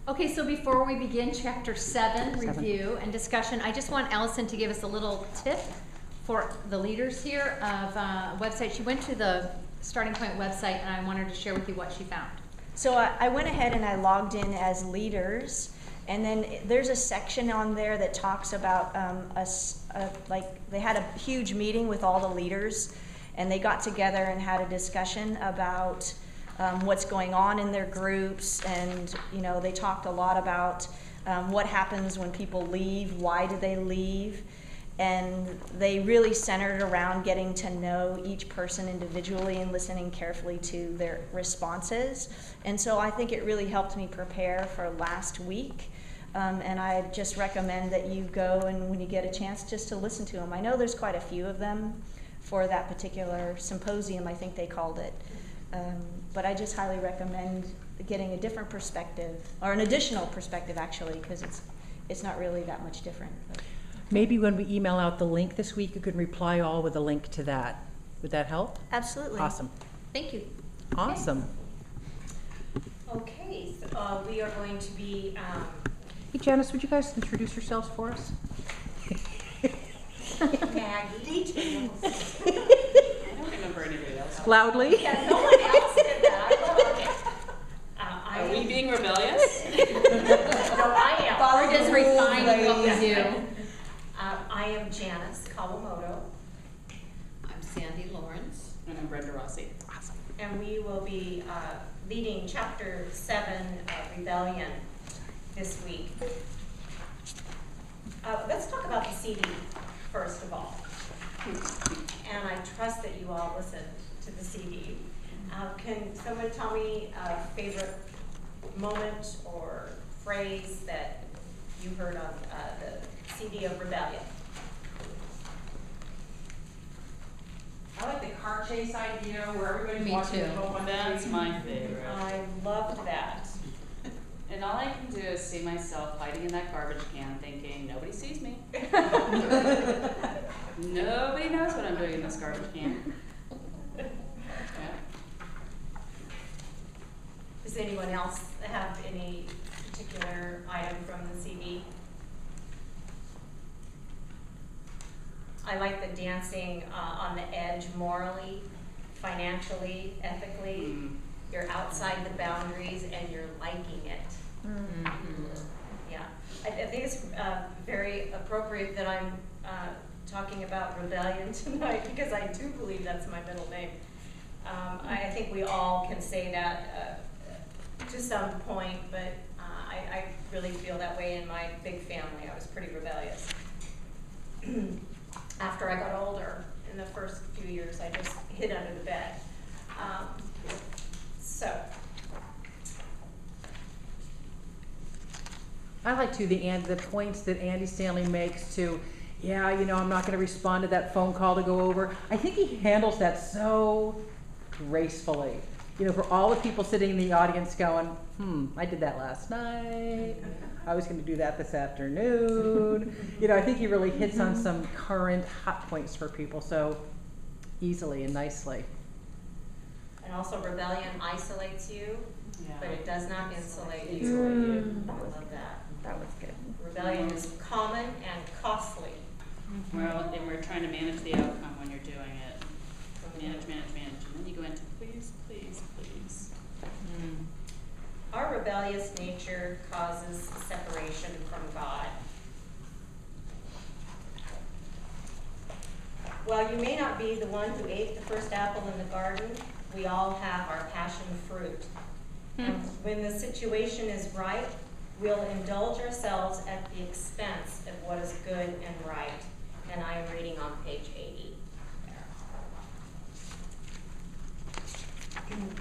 Okay, so before we begin Chapter 7 review and discussion, I just want Allison to give us a little tip for the leaders here of a website. She went to the Starting Point website, and I wanted to share with you what she found. So I went ahead and I logged in as leaders, and then there's a section on there that talks about like they had a huge meeting with all the leaders, and they got together and had a discussion about what's going on in their groups, and they talked a lot about what happens when people leave, why do they leave, and they really centered around getting to know each person individually and listening carefully to their responses. And so I think it really helped me prepare for last week. And I just recommend that you go and when you get a chance just to listen to them. I know there's quite a few of them for that particular symposium, I think they called it. But I just highly recommend getting a different perspective, or an additional perspective actually, because it's not really that much different. But. Maybe when we email out the link this week, you could reply all with a link to that. Would that help? Absolutely. Awesome. Thank you. Awesome. Okay, so we are going to be... Hey Janice, would you guys introduce yourselves for us? Maggie. I don't remember anybody else. Loudly? Yeah, no one else did that. Are we being rebellious? No, I am. We're just refining what we do. I am Janice Kawamoto, I'm Sandy Lawrence. And I'm Brenda Rossi. Awesome. and we will be leading Chapter 7 Rebellion this week. Let's talk about the CD, first of all. And I trust that you all listened to the CD. Can someone tell me a favorite moment or phrase that you heard on the CD of Rebellion? I like the car chase idea where everybody's Me walking too. to go on That's my favorite. I loved that. And all I can do is see myself hiding in that garbage can thinking, nobody sees me. Nobody knows what I'm doing in this garbage can. Yeah. Does anyone else have any particular item from the CD? I like the dancing on the edge morally, financially, ethically. Mm. You're outside the boundaries and you're liking it. Mm-hmm. Yeah, I think it's very appropriate that I'm talking about rebellion tonight because I do believe that's my middle name. I think we all can say that to some point, but I really feel that way in my big family. I was pretty rebellious. After I got older, in the first few years, I just hid under the bed. I like to the points that Andy Stanley makes to, yeah, you know, I'm not going to respond to that phone call to go over. I think he handles that so gracefully. You know, for all the people sitting in the audience going, I did that last night. I was going to do that this afternoon. You know, I think he really hits on some current hot points for people so easily and nicely. And also rebellion isolates you, Yeah. but it does not insulate you. Insulate you. I love that. That was good. Rebellion is common and costly. Well, and we're trying to manage the outcome when you're doing it. Manage. And then you go into please, please, please. Our rebellious nature causes separation from God. While you may not be the one who ate the first apple in the garden, we all have our passion fruit. And when the situation is right, we'll indulge ourselves at the expense of what is good and right. And I am reading on page 80.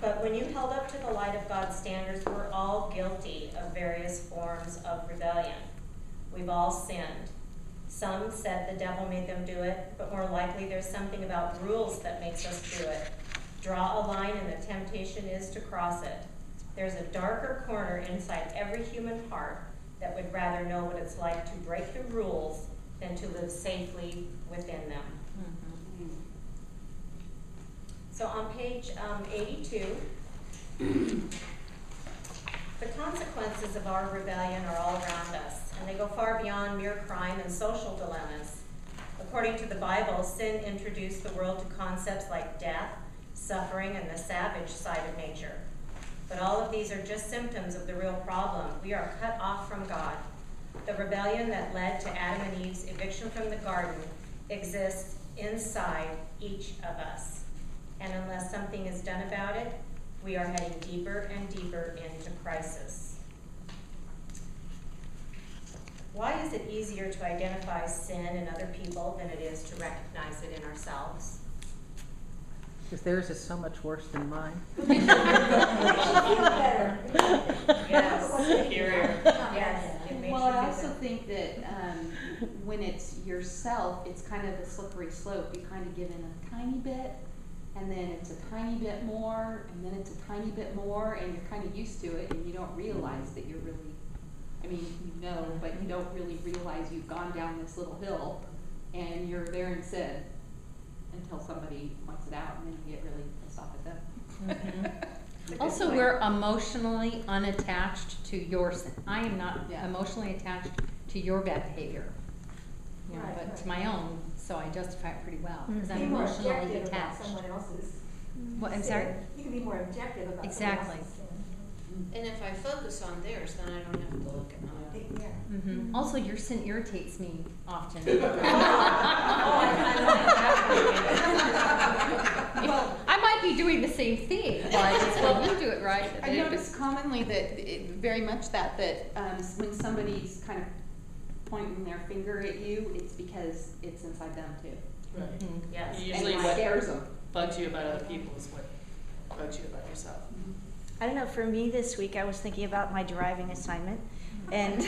But when you held up to the light of God's standards, we're all guilty of various forms of rebellion. We've all sinned. Some said the devil made them do it, but more likely there's something about rules that makes us do it. Draw a line and the temptation is to cross it. There's a darker corner inside every human heart that would rather know what it's like to break the rules than to live safely within them. So on page 82, The consequences of our rebellion are all around us, and they go far beyond mere crime and social dilemmas. According to the Bible, sin introduced the world to concepts like death, suffering, and the savage side of nature. But all of these are just symptoms of the real problem. We are cut off from God. The rebellion that led to Adam and Eve's eviction from the garden exists inside each of us. And unless something is done about it, we are heading deeper and deeper into crisis. Why is it easier to identify sin in other people than it is to recognize it in ourselves? Because theirs is so much worse than mine. Yes. Superior. Yes, it makes Well, you I feel also better. think that when it's yourself, it's kind of a slippery slope. You kind of give in a tiny bit, and then it's a tiny bit more, and then it's a tiny bit more, and you're kind of used to it, and you don't realize that you're really, I mean, you know, but you don't really realize you've gone down this little hill, and you're there in sin until somebody points it out, and then you get really pissed off at them. Also, we're emotionally unattached to your sin. I am not Yeah. emotionally attached to your bad behavior, you know, Right, but right. to my own, so I justify it pretty well, because I'm Be more emotionally objective about attached. someone else's What, I'm sin. sorry? You can be more objective about Exactly. someone else's sin. And if I focus on theirs, then I don't have to look at mine. Yeah. Mhm. Also, your sin irritates me often. Well, I might be doing the same thing, but it's when you do it right. I notice commonly that, very much that when somebody's kind of pointing their finger at you, it's because it's inside them too. Mhm. yes. Usually And it what scares them. bugs you about other people is what bugs you about yourself. I don't know, for me this week, I was thinking about my driving assignment. And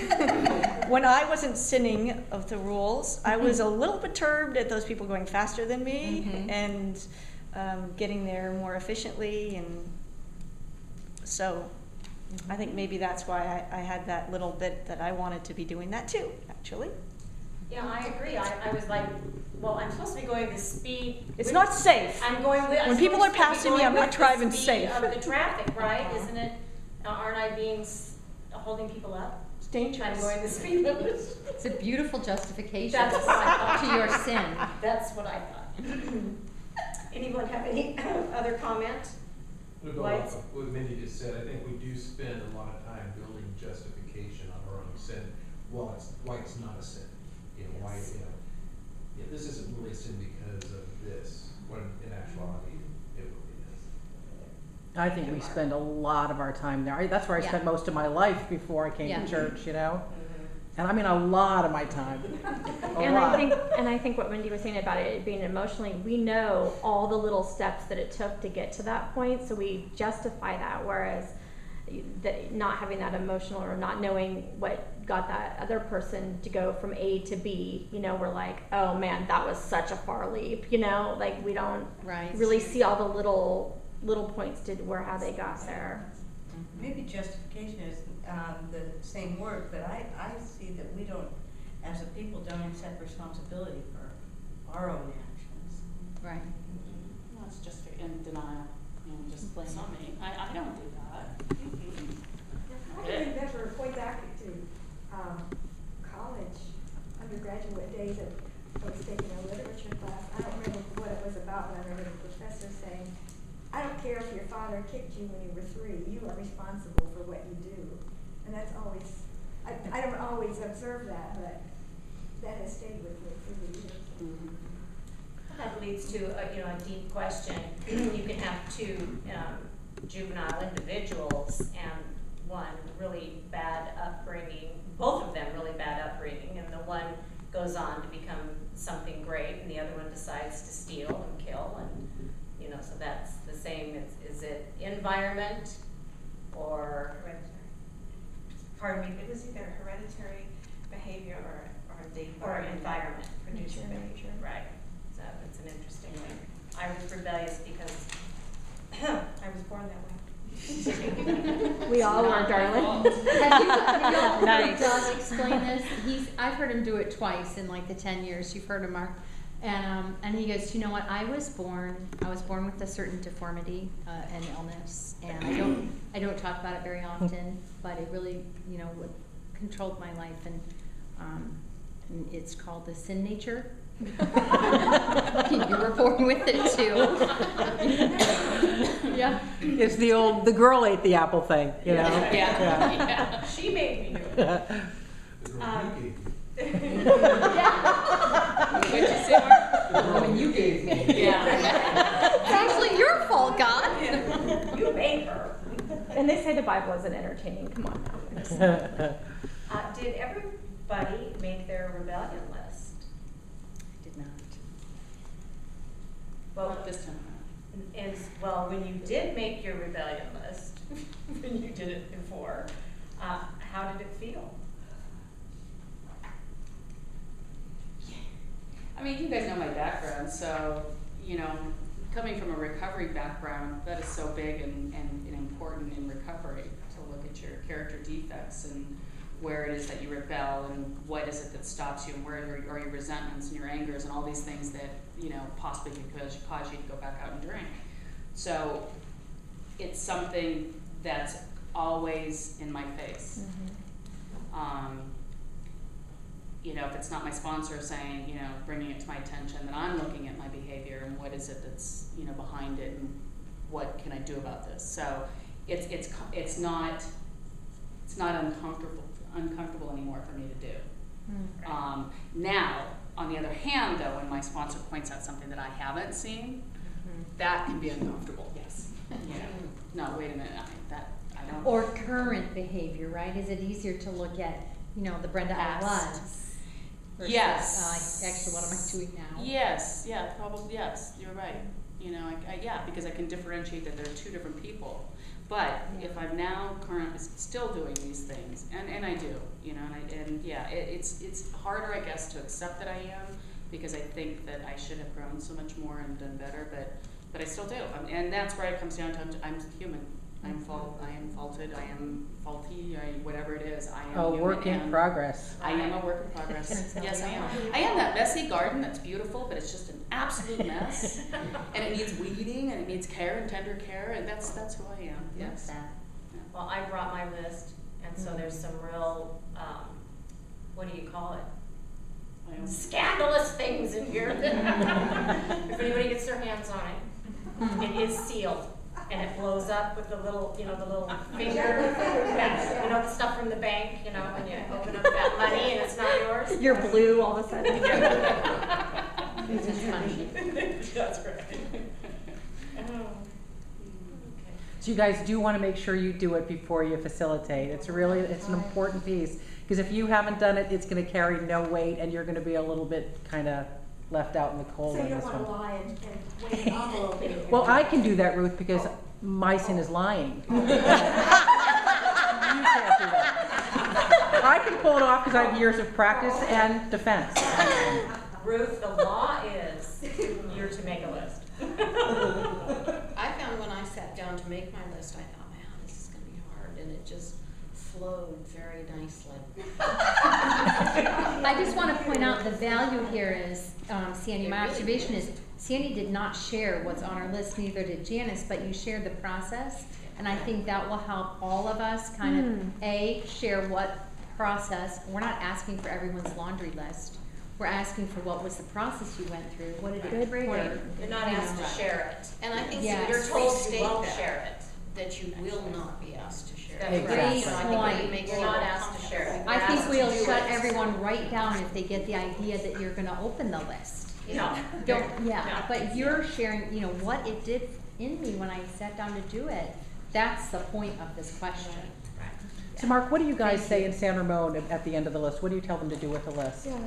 when I wasn't sinning of the rules, I was a little perturbed at those people going faster than me Mhm. and getting there more efficiently. And so I think maybe that's why I had that little bit that I wanted to be doing that too, actually. Yeah, I agree. I was like, well, I'm supposed to be going the speed. It's with- not safe. I'm going with. When people are passing me, I'm not driving safe. safe. Of the traffic, right? Isn't it? Aren't I being holding people up? It's I'm dangerous. going the speed limit. It's a beautiful justification That's what I thought. to your sin. That's what I thought. Anyone have any other comment? To go Lights? off of what Mindy just said, I think we do spend a lot of time building justification on our own sin, why it's not a sin. You know, why, you know, yeah, this isn't really a sin because of this, when in actuality, it really is. I think we spend a lot of our time there. That's where I Yeah. spent most of my life before I came Yeah. to church, you know? And I mean a lot of my time. A And lot. I think what Wendy was saying about it being emotionally, we know all the little steps that it took to get to that point, so we justify that. Whereas, not having that emotional or not knowing what got that other person to go from A to B, you know, we're like, oh man, that was such a far leap, you know, like we don't Right. really see all the little points to where how they got there. Maybe justification is the same word, but I see that we don't, as a people, don't accept responsibility for our own actions. Right. Well, it's just in denial, you know, just blame on me. I don't do that. I can remember way back to college, undergraduate days of I was taking a literature class. I don't remember what it was about, but I remember the professor saying, I don't care if your father kicked you when you were 3, you are responsible for what you do. And that's always, I don't always observe that, but that has stayed with me through the years. That leads to a deep question. You can have two juvenile individuals and one really bad upbringing, both of them really bad upbringing, and the one goes on to become something great, and the other one decides to steal and kill, and so that's the same. Is it environment or Hereditary. pardon me? It was either hereditary behavior or the Or environment produced Nature, behavior. nature. Right. So it's an interesting thing. I was rebellious because I was born that way. We all were, Not my darling. fault. Have you all heard Nice. Doug explain this? I've heard him do it twice in like the 10 years you've heard him, Mark. And he goes, you know what, I was born with a certain deformity, and illness, and I don't talk about it very often, but it really, you know, controlled my life, and it's called the sin nature. You were born with it too. Yeah. It's the girl ate the apple thing, you know? Yeah. She made me do it. The girl you gave me. What'd you say, Mark? The girl you gave me. Yeah. It's actually your fault, God. You made her. And they say the Bible isn't entertaining. Come on now. Did everybody make their rebellion list? I did not. Well, Not this time around. well, when you did make your rebellion list, when you did it before, how did it feel? I mean, you guys know my background, so, you know, coming from a recovery background, that is so big and important in recovery, to look at your character defects and where it is that you rebel and what is it that stops you and where are your resentments and your angers and all these things that, you know, possibly could cause you to go back out and drink. So it's something that's always in my face. You know, if it's not my sponsor saying, you know, bringing it to my attention, then I'm looking at my behavior and what is it that's, you know, behind it and what can I do about this. So it's not uncomfortable anymore for me to do. Now, on the other hand, though, when my sponsor points out something that I haven't seen, that can be uncomfortable. Yes. Yeah. No, wait a minute. I don't. Or current behavior, right? Is it easier to look at, you know, the Brenda I was? Versus, Yes. Actually, what am I doing now? Yes. Yeah. Probably. Yes. You're right. You know, yeah, because I can differentiate that there are two different people. But if I'm now currently still doing these things, and I do, you know, and yeah, it's harder, I guess, to accept that I am, because I think that I should have grown so much more and done better, but I still do, and that's where it comes down to I'm human. I am faulted. I am faulty. Whatever it is, I am. A human, work in progress. I am a work in progress. Yes, I am. I am that messy garden that's beautiful, but it's just an absolute mess, and it needs weeding, and it needs care and tender care, and that's who I am. Yes. Well, I brought my list, and so there's some real, what do you call it? Scandalous things in here. If anybody gets their hands on it, it is sealed. And it blows up with the little, you know, the little finger, yeah, you know, the stuff from the bank, you know, when you open up that money and it's not yours. You're blue all of a sudden. It's just funny. That's right. So you guys do want to make sure you do it before you facilitate. It's an important piece, because if you haven't done it, it's going to carry no weight, and you're going to be a little bit kind of left out in the cold So on you this don't want to one. lie and wait an envelope in here. Well, I can do that, Ruth, because my sin is lying. You can't do that. I can pull it off because I have years of practice and defense. Ruth, the law is you're to make a list. I found when I sat down to make my list, I thought, man, this is gonna be hard, and it just flowed very nicely. I just want to point out the value here is, Sandy, my observation is Sandy did not share what's on our list, neither did Janice, but you shared the process, and I think that will help all of us kind of, share what process. We're not asking for everyone's laundry list. We're asking for what was the process you went through, what did it trigger? You're not asked to share it. And I think Yes. you're told you won't that. share it, that you will not be asked to share it. That's Exactly. So I think Point. it makes You're you not more asked to share it. comfortable. I think asked we'll to do shut it. everyone right down if they get the idea that you're gonna open the list. No. Yeah, but you're sharing, you know, what it did in me when I sat down to do it. That's the point of this question. So Mark, what do you guys say in San Ramon at the end of the list? What do you tell them to do with the list? I don't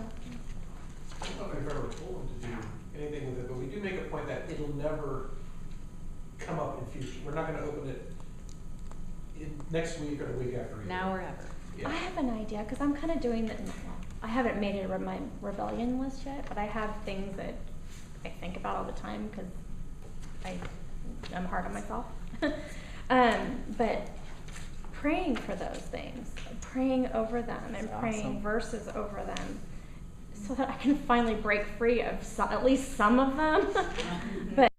know if I've ever told them to do anything with it, but we do make a point that it'll never come up in future. We're not gonna open it next week or the week after. either. Now or ever. Yeah. I have an idea, because I'm kind of doing the, I haven't made it my rebellion list yet, but I have things that I think about all the time, because I'm hard on myself. But praying for those things, praying over them, and That's praying awesome. verses over them, so that I can finally break free of at least some of them. But